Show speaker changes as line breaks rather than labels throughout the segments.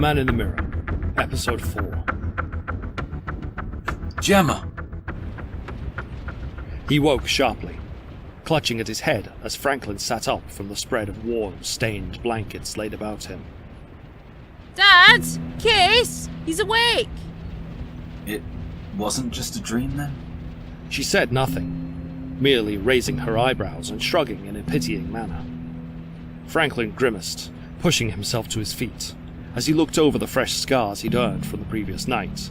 Man in the Mirror, Episode 4.
Gemma!
He woke sharply, clutching at his head as Franklin sat up from the spread of worn, stained blankets laid about him.
Dad! Case! He's awake!
It wasn't just a dream then?
She said nothing, merely raising her eyebrows and shrugging in a pitying manner. Franklin grimaced, pushing himself to his feet, as he looked over the fresh scars he'd earned from the previous night.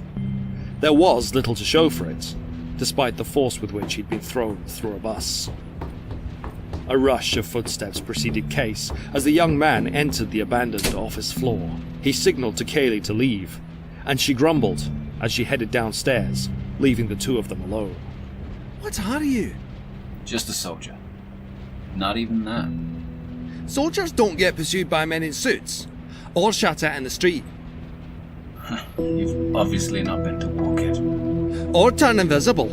There was little to show for it, despite the force with which he'd been thrown through a bus. A rush of footsteps preceded Case as the young man entered the abandoned office floor. He signaled to Kayleigh to leave, and she grumbled as she headed downstairs, leaving the two of them alone.
What are you?
Just a soldier. Not even that.
Soldiers don't get pursued by men in suits, or shot at in the street.
You've obviously not been to war, kid.
Or turn invisible.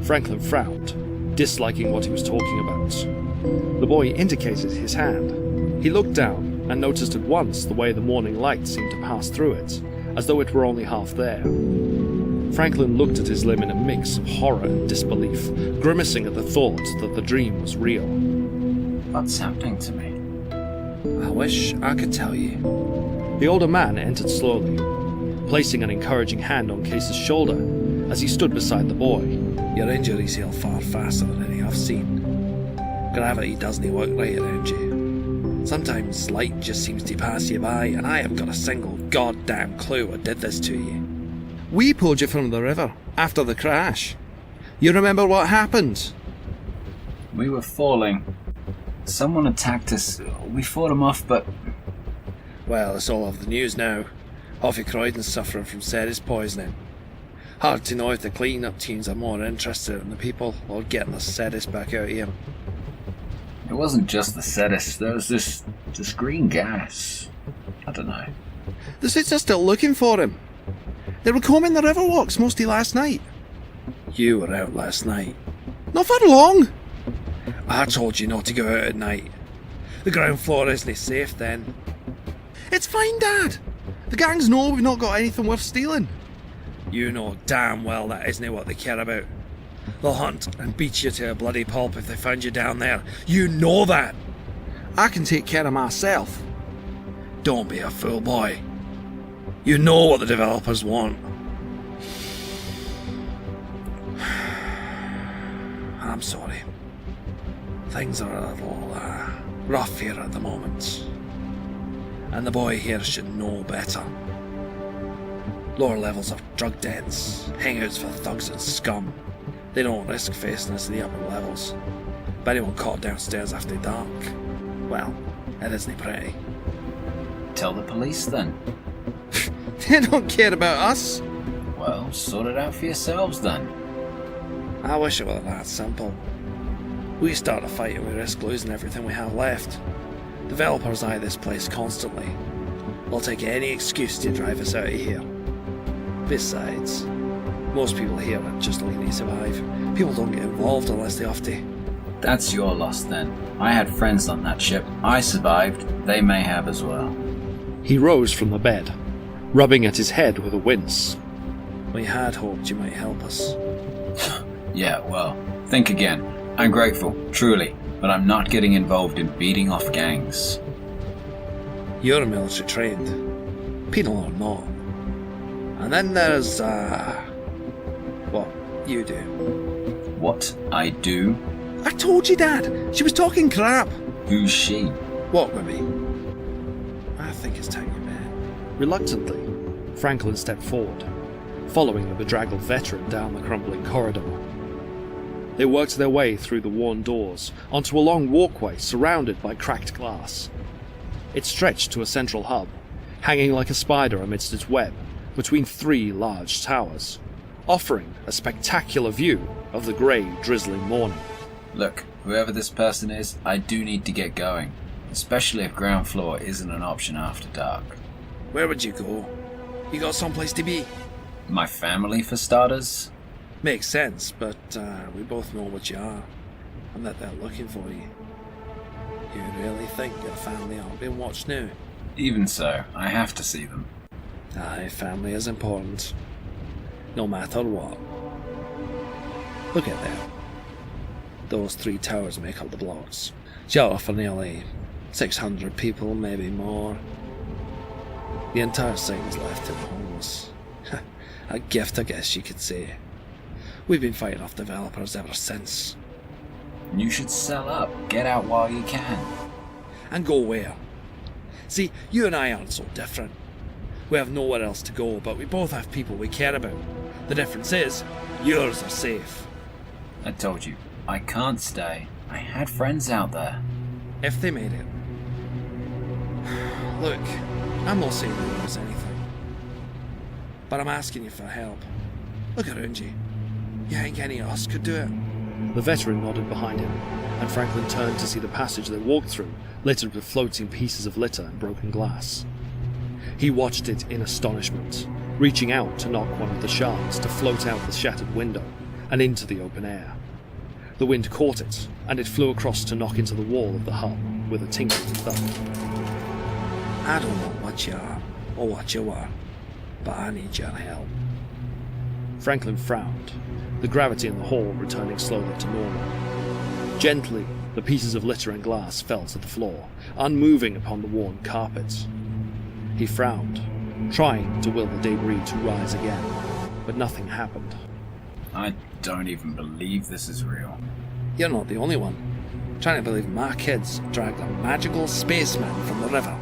Franklin frowned, disliking what he was talking about. The boy indicated his hand. He looked down and noticed at once the way the morning light seemed to pass through it, as though it were only half there. Franklin looked at his limb in a mix of horror and disbelief, grimacing at the thought that the dream was real.
What's happening to me?
I wish I could tell you.
The older man entered slowly, placing an encouraging hand on Case's shoulder as he stood beside the boy.
Your injuries heal far faster than any I've seen. Gravity doesn't work right around you. Sometimes light just seems to pass you by, and I haven't got a single goddamn clue what did this to you. We pulled you from the river after the crash. You remember what happened?
We were falling. Someone attacked us. We fought him off, but...
Well, it's all over the news now. Hoffy Croydon's suffering from Sedis poisoning. Hard to know if the clean-up teams are more interested in the people or getting the Sedis back out of him.
It wasn't just the Sedis. There was this green gas. I don't know.
The suits are still looking for him. They were combing the river walks mostly last night. You were out last night. Not for long. I told you not to go out at night. The ground floor isn't safe then. It's fine, Dad. The gangs know we've not got anything worth stealing. You know damn well that isn't what they care about. They'll hunt and beat you to a bloody pulp if they find you down there. You know that. I can take care of myself. Don't be a fool, boy. You know what the developers want. I'm sorry. Things are a little rough here at the moment. And the boy here should know better. Lower levels of drug dens, hangouts for thugs and scum. They don't risk facing us to the upper levels. But anyone caught downstairs after dark, well, it isn't pretty.
Tell the police then.
They don't care about us.
Well, sort it out for yourselves then.
I wish it were that simple. We start a fight and we risk losing everything we have left. Developers eye this place constantly. They'll take any excuse to drive us out of here. Besides, most people here are just looking to survive. People don't get involved unless they have to.
That's your loss then. I had friends on that ship. I survived. They may have as well.
He rose from the bed, rubbing at his head with a wince.
We had hoped you might help us.
Yeah, well, think again. I'm grateful, truly, but I'm not getting involved in beating off gangs.
You're military trained, penal or not. And then there's, what you do.
What I do?
I told you, Dad. She was talking crap.
Who's she?
Walk with me. I think it's time you met.
Reluctantly, Franklin stepped forward, following the bedraggled veteran down the crumbling corridor. They worked their way through the worn doors onto a long walkway surrounded by cracked glass. It stretched to a central hub, hanging like a spider amidst its web between three large towers, offering a spectacular view of the grey, drizzling morning.
Look, whoever this person is, I do need to get going, especially if ground floor isn't an option after dark.
Where would you go? You got someplace to be?
My family, for starters?
Makes sense, but we both know what you are, and that they're looking for you. You really think your family aren't being watched now?
Even so, I have to see them.
Aye, family is important. No matter what. Look at them. Those 3 towers make up the blocks. Shelter for nearly 600 people, maybe more. The entire site was left to the homeless. A gift, I guess you could say. We've been fighting off developers ever since.
You should sell up. Get out while you can.
And go where? See, you and I aren't so different. We have nowhere else to go, but we both have people we care about. The difference is, yours are safe.
I told you, I can't stay. I had friends out there.
If they made it. Look, I'm not saying there was anything. But I'm asking you for help. Look around you. You think any of us could do it?
The veteran nodded behind him, and Franklin turned to see the passage they walked through, littered with floating pieces of litter and broken glass. He watched it in astonishment, reaching out to knock one of the shards to float out the shattered window and into the open air. The wind caught it, and it flew across to knock into the wall of the hull with a tinkling thud.
I don't know what you are, or what you were, but I need your help.
Franklin frowned, the gravity in the hall returning slowly to normal. Gently, the pieces of litter and glass fell to the floor, unmoving upon the worn carpet. He frowned, trying to will the debris to rise again, but nothing happened.
I don't even believe this is real.
You're not the only one. Trying to believe my kids dragged a magical spaceman from the river.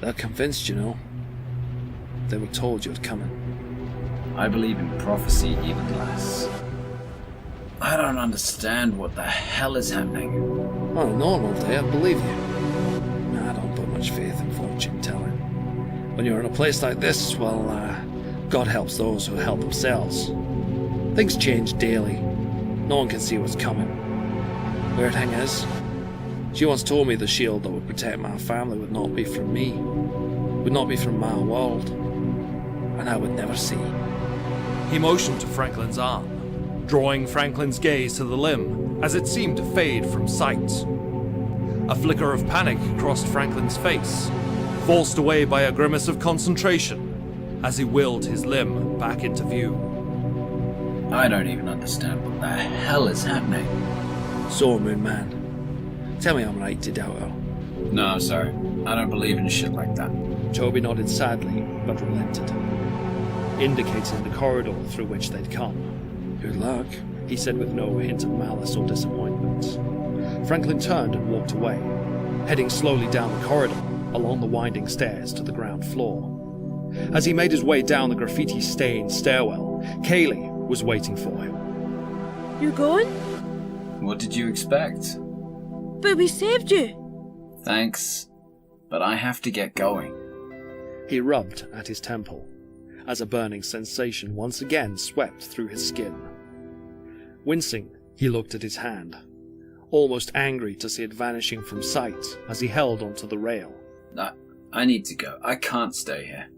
They're convinced, you know. They were told you were coming.
I believe in prophecy even less. I don't understand what the hell is happening.
On a normal day, I'd believe you. I don't put much faith in fortune telling. When you're in a place like this, well, God helps those who help themselves. Things change daily. No one can see what's coming. Weird thing is, she once told me the shield that would protect my family would not be from me, would not be from my world, and I would never see.
He motioned to Franklin's arm, drawing Franklin's gaze to the limb as it seemed to fade from sight. A flicker of panic crossed Franklin's face, forced away by a grimace of concentration as he willed his limb back into view.
I don't even understand what the hell is happening.
So, Moon Man, tell me I'm right to doubt her.
No, I'm sorry. I don't believe in shit like that.
Toby nodded sadly, but relented, indicating the corridor through which they'd come.
Good luck,
he said with no hint of malice or disappointment. Franklin turned and walked away, heading slowly down the corridor, along the winding stairs to the ground floor. As he made his way down the graffiti-stained stairwell, Kayleigh was waiting for him.
You going?
What did you expect?
But we saved you.
Thanks, but I have to get going.
He rubbed at his temple, as a burning sensation once again swept through his skin. Wincing, he looked at his hand, almost angry to see it vanishing from sight as he held onto the rail.
I need to go. I can't stay here.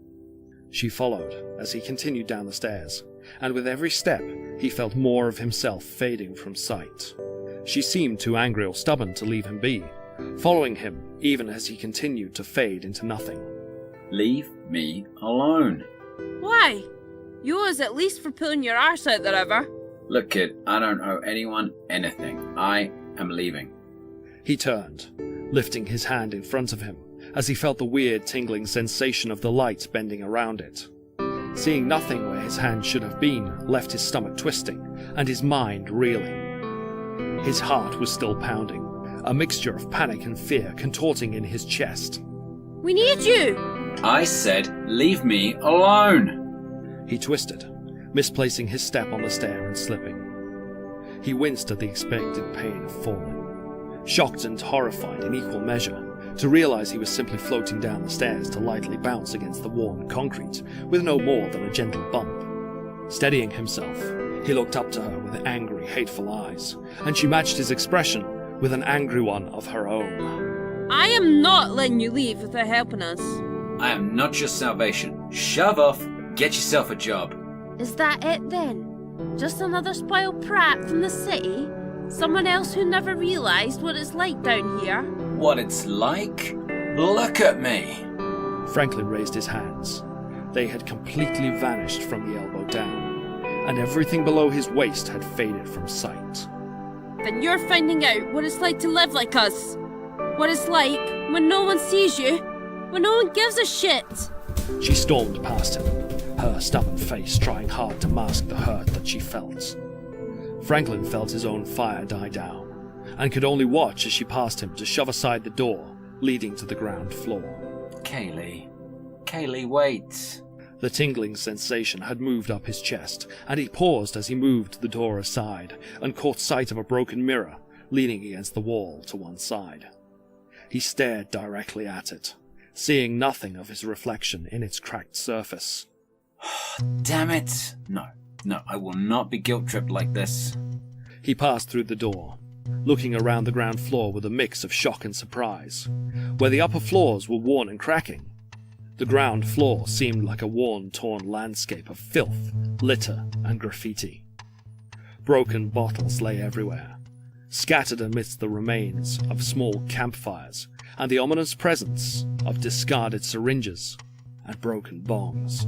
She followed as he continued down the stairs, and with every step he felt more of himself fading from sight. She seemed too angry or stubborn to leave him be, following him even as he continued to fade into nothing.
Leave me alone.
Why? You owe us at least for pulling your arse out the river.
Look, kid, I don't owe anyone anything. I am leaving.
He turned, lifting his hand in front of him as he felt the weird tingling sensation of the light bending around it. Seeing nothing where his hand should have been left his stomach twisting and his mind reeling. His heart was still pounding, a mixture of panic and fear contorting in his chest.
We need you!
I said, leave me alone!
He twisted, misplacing his step on the stair and slipping. He winced at the expected pain of falling, shocked and horrified in equal measure to realize he was simply floating down the stairs to lightly bounce against the worn concrete with no more than a gentle bump. Steadying himself, he looked up to her with angry, hateful eyes, and she matched his expression with an angry one of her own.
I am not letting you leave without helping us.
I am not your salvation. Shove off. Get yourself a job.
Is that it then? Just another spoiled brat from the city? Someone else who never realised what it's like down here?
what it's like? Look at me!
Franklin raised his hands. They had completely vanished from the elbow down, and everything below his waist had faded from sight.
Then you're finding out what it's like to live like us. What it's like when no one sees you, when no one gives a shit.
She stormed past him, her stubborn face trying hard to mask the hurt that she felt. Franklin felt his own fire die down, and could only watch as she passed him to shove aside the door leading to the ground floor.
Kayleigh. Kayleigh, wait.
The tingling sensation had moved up his chest, and he paused as he moved the door aside and caught sight of a broken mirror leaning against the wall to one side. He stared directly at it, seeing nothing of his reflection in its cracked surface.
Damn it! No, I will not be guilt-tripped like this.
He passed through the door, looking around the ground floor with a mix of shock and surprise. Where the upper floors were worn and cracking, the ground floor seemed like a worn, torn landscape of filth, litter, and graffiti. Broken bottles lay everywhere, scattered amidst the remains of small campfires and the ominous presence of discarded syringes and broken bongs.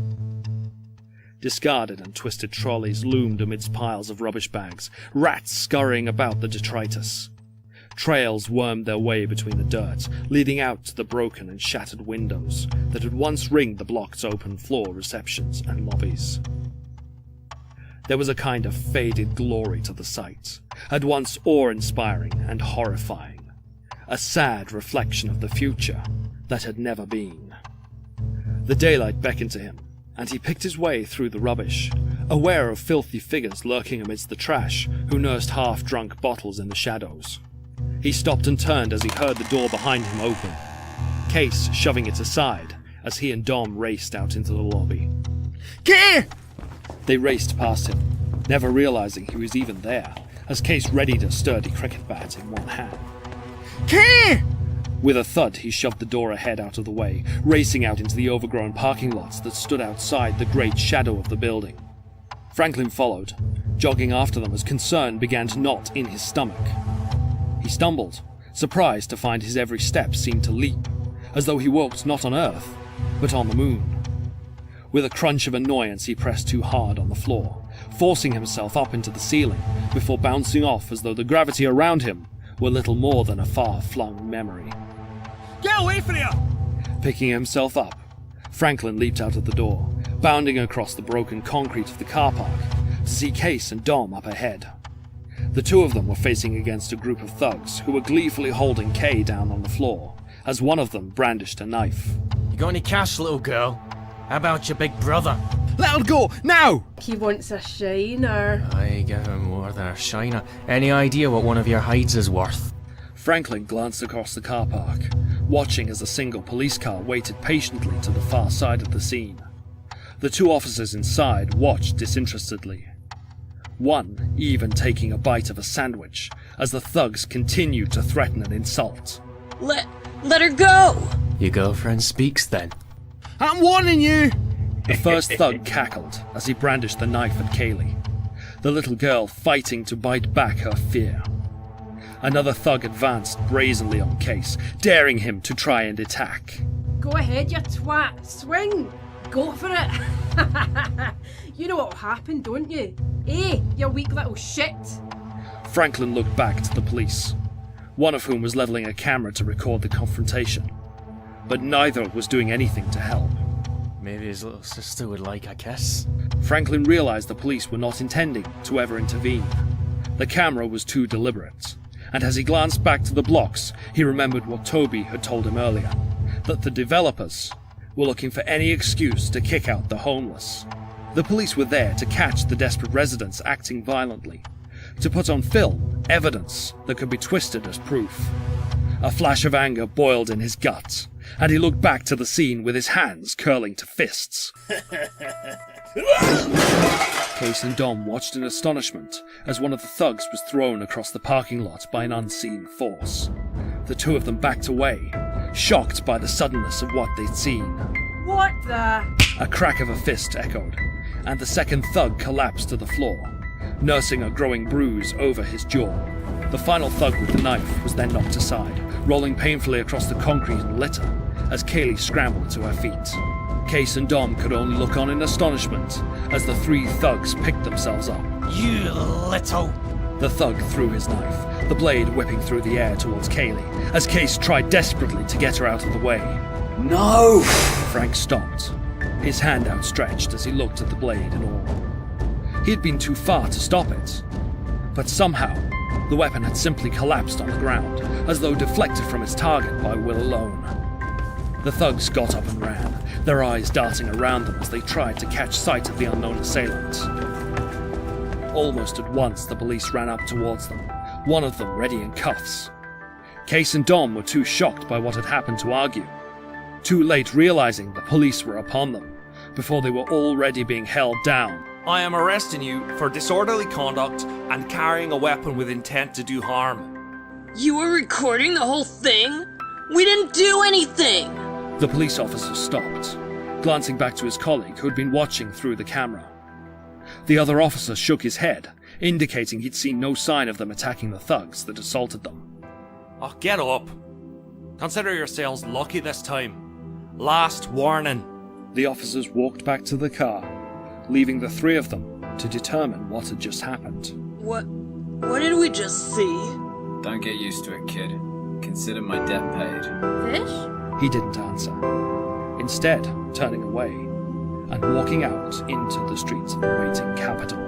Discarded and twisted trolleys loomed amidst piles of rubbish bags, rats scurrying about the detritus. Trails wormed their way between the dirt, leading out to the broken and shattered windows that had once ringed the block's open floor receptions and lobbies. There was a kind of faded glory to the sight, at once awe-inspiring and horrifying, a sad reflection of the future that had never been. The daylight beckoned to him, and he picked his way through the rubbish, aware of filthy figures lurking amidst the trash who nursed half-drunk bottles in the shadows. He stopped and turned as he heard the door behind him open, Case shoving it aside as he and Dom raced out into the lobby.
Kay!
They raced past him, never realizing he was even there, as Case readied a sturdy cricket bat in one hand.
Kay!
With a thud, he shoved the door ahead out of the way, racing out into the overgrown parking lots that stood outside the great shadow of the building. Franklin followed, jogging after them as concern began to knot in his stomach. He stumbled, surprised to find his every step seemed to leap, as though he walked not on Earth, but on the moon. With a crunch of annoyance, he pressed too hard on the floor, forcing himself up into the ceiling before bouncing off as though the gravity around him were little more than a far-flung memory.
Get away from here!
Picking himself up, Franklin leaped out of the door, bounding across the broken concrete of the car park to see Case and Dom up ahead. The two of them were facing against a group of thugs who were gleefully holding Kay down on the floor, as one of them brandished a knife.
You got any cash, little girl? How about your big brother?
Let her go, now!
He wants a shiner.
I give him more than a shiner. Any idea what one of your hides is worth?
Franklin glanced across the car park, watching as a single police car waited patiently to the far side of the scene. The two officers inside watched disinterestedly, one even taking a bite of a sandwich as the thugs continued to threaten and insult.
Let her go!
Your girlfriend speaks then.
I'm warning you!
The first thug cackled as he brandished the knife at Kayleigh, the little girl fighting to bite back her fear. Another thug advanced brazenly on Case, daring him to try and attack.
Go ahead, you twat. Swing. Go for it. You know what'll happen, don't you? Eh, you weak little shit.
Franklin looked back to the police, one of whom was leveling a camera to record the confrontation, but neither was doing anything to help.
Maybe his little sister would like a kiss.
Franklin realized the police were not intending to ever intervene. The camera was too deliberate, and as he glanced back to the blocks, he remembered what Toby had told him earlier, that the developers were looking for any excuse to kick out the homeless. The police were there to catch the desperate residents acting violently, to put on film evidence that could be twisted as proof. A flash of anger boiled in his guts, and he looked back to the scene with his hands curling to fists. Case and Dom watched in astonishment as one of the thugs was thrown across the parking lot by an unseen force. The two of them backed away, shocked by the suddenness of what they'd seen.
What the?
A crack of a fist echoed, and the second thug collapsed to the floor, nursing a growing bruise over his jaw. The final thug with the knife was then knocked aside, rolling painfully across the concrete and litter as Kayleigh scrambled to her feet. Case and Dom could only look on in astonishment as the three thugs picked themselves up.
You little...
The thug threw his knife, the blade whipping through the air towards Kayleigh, as Case tried desperately to get her out of the way.
No!
Frank stopped, his hand outstretched as he looked at the blade in awe. He had been too far to stop it, but somehow the weapon had simply collapsed on the ground, as though deflected from its target by will alone. The thugs got up and ran, their eyes darting around them as they tried to catch sight of the unknown assailant. Almost at once the police ran up towards them, one of them ready in cuffs. Case and Dom were too shocked by what had happened to argue, too late realizing the police were upon them, before they were already being held down.
I am arresting you for disorderly conduct and carrying a weapon with intent to do harm.
You were recording the whole thing? We didn't do anything!
The police officer stopped, glancing back to his colleague who had been watching through the camera. The other officer shook his head, indicating he'd seen no sign of them attacking the thugs that assaulted them.
Oh, get up. Consider yourselves lucky this time. Last warning.
The officers walked back to the car, leaving the three of them to determine what had just happened.
What did we just see?
Don't get used to it, kid. Consider my debt paid.
Fish?
He didn't answer, instead turning away and walking out into the streets of the waiting capital.